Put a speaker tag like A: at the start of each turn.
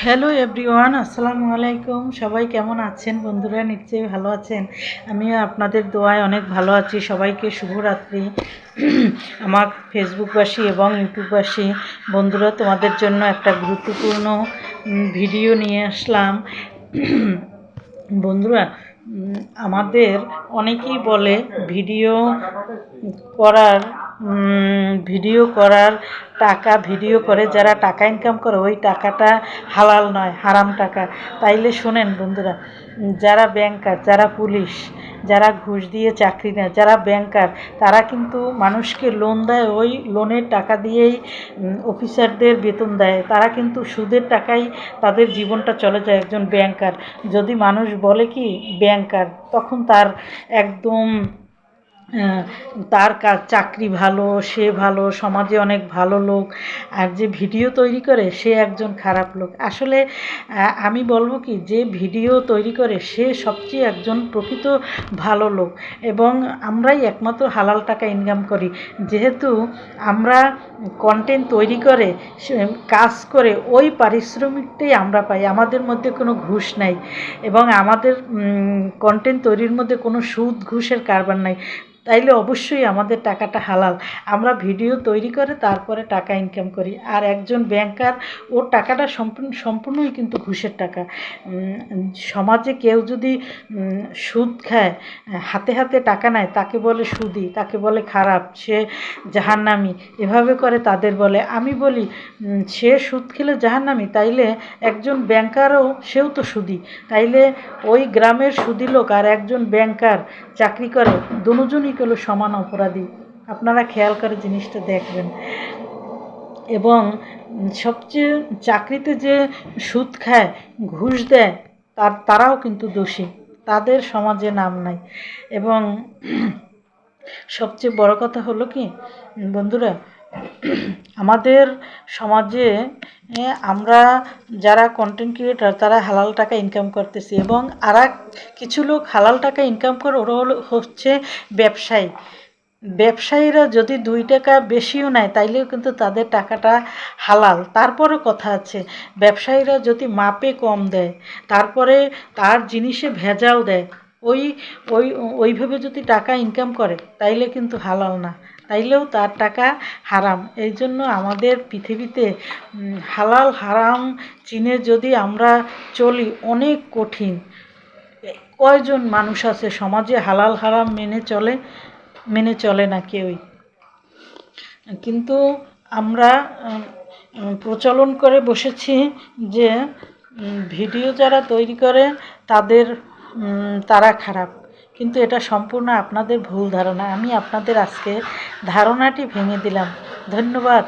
A: Hello everyone, আসসালামু আলাইকুম। সবাই কেমন আছেন বন্ধুরা? নিশ্চয়ই ভালো আছেন। আমিও আপনাদের দোয়ায় অনেক ভালো আছি। সবাইকে শুভরাত্রি। আমার ফেসবুকবাসী এবং ইউটিউববাসী বন্ধুরা, তোমাদের জন্য একটা গুরুত্বপূর্ণ ভিডিও নিয়ে আসলাম। বন্ধুরা, আমাদের অনেকেই বলে ভিডিও করার টাকা, ভিডিও করে যারা টাকা ইনকাম করে ওই টাকাটা হালাল নয়, হারাম টাকা। তাইলে শোনেন বন্ধুরা, যারা ব্যাংকার, যারা পুলিশ, যারা ঘুষ দিয়ে চাকরি নেয়, যারা ব্যাংকার, তারা কিন্তু মানুষকে লোন দেয়, ওই লোনের টাকা দিয়েই অফিসারদের বেতন দেয়। তারা কিন্তু সুদের টাকায় তাদের জীবনটা চলে যায়। একজন ব্যাংকার যদি মানুষ বলে কি ব্যাংকার, তখন তার একদম তার চাকরি ভালো, সে ভালো, সমাজে অনেক ভালো লোক। আর যে ভিডিও তৈরি করে সে একজন খারাপ লোক। আসলে আমি বলবো কি, যে ভিডিও তৈরি করে সে সবচেয়ে একজন প্রকৃত ভালো লোক। এবং আমরাই একমাত্র হালাল টাকা ইনকাম করি, যেহেতু আমরা কন্টেন্ট তৈরি করে কাজ করে ওই পারিশ্রমিকটাই আমরা পাই। আমাদের মধ্যে কোনো ঘুষ নাই এবং আমাদের কন্টেন্ট তৈরির মধ্যে কোনো সুদ ঘুষের কারবার নাই। তাইলে অবশ্যই আমাদের টাকাটা হালাল। আমরা ভিডিও তৈরি করে তারপরে টাকা ইনকাম করি। আর একজন ব্যাংকার, ওর টাকাটা সম্পূর্ণই কিন্তু ঘুষের টাকা। সমাজে কেউ যদি সুদ খায়, হাতে হাতে টাকা নেয়, তাকে বলে সুদি, তাকে বলে খারাপ, সে জাহান্নামী, এভাবে করে তাদের বলে। আমি বলি, সে সুদ খেলে জাহান্নামী, তাইলে একজন ব্যাংকারও, সেও তো সুদি। তাইলে ওই গ্রামের সুদি লোক আর একজন ব্যাংকার চাকরি করে, দুজনই হলো সমান অপরাধী। আপনারা খেয়াল করে জিনিসটা দেখবেন। এবং সবচেয়ে চাকরিতে যে সুদ খায়, ঘুষ দেয়, তারাও কিন্তু দোষী, তাদের সমাজে নাম নাই। এবং সবচেয়ে বড় কথা হলো কি বন্ধুরা, আমাদের সমাজে আমরা যারা কন্টেন্ট ক্রিয়েটার, তারা হালাল টাকা ইনকাম করতেছি, এবং আর কিছু লোক হালাল টাকা ইনকাম করে, ওরা হচ্ছে ব্যবসায়ী। ব্যবসায়ীরা যদি 2 টাকা বেশিও নেয়, তাইলেও কিন্তু তাদের টাকাটা হালাল। তারপরও কথা আছে, ব্যবসায়ীরা যদি মাপে কম দেয়, তারপরে তার জিনিসে ভেজাল দেয়, ওই ওই ওইভাবে যদি টাকা ইনকাম করে, তাইলে কিন্তু হালাল না, তাইলেও তার টাকা হারাম। এই জন্য আমাদের পৃথিবীতে হালাল হারাম চিনে যদি আমরা চলি, অনেক কঠিন। কয়জন মানুষ আছে সমাজে হালাল হারাম মেনে চলে না কেউই। কিন্তু আমরা প্রচলন করে বসেছি যে ভিডিও যারা তৈরি করে তারা খারাপ। কিন্তু এটা সম্পূর্ণ আপনাদের ভুল ধারণা। আমি আপনাদের আজকে ধারণাটি ভেঙে দিলাম। ধন্যবাদ।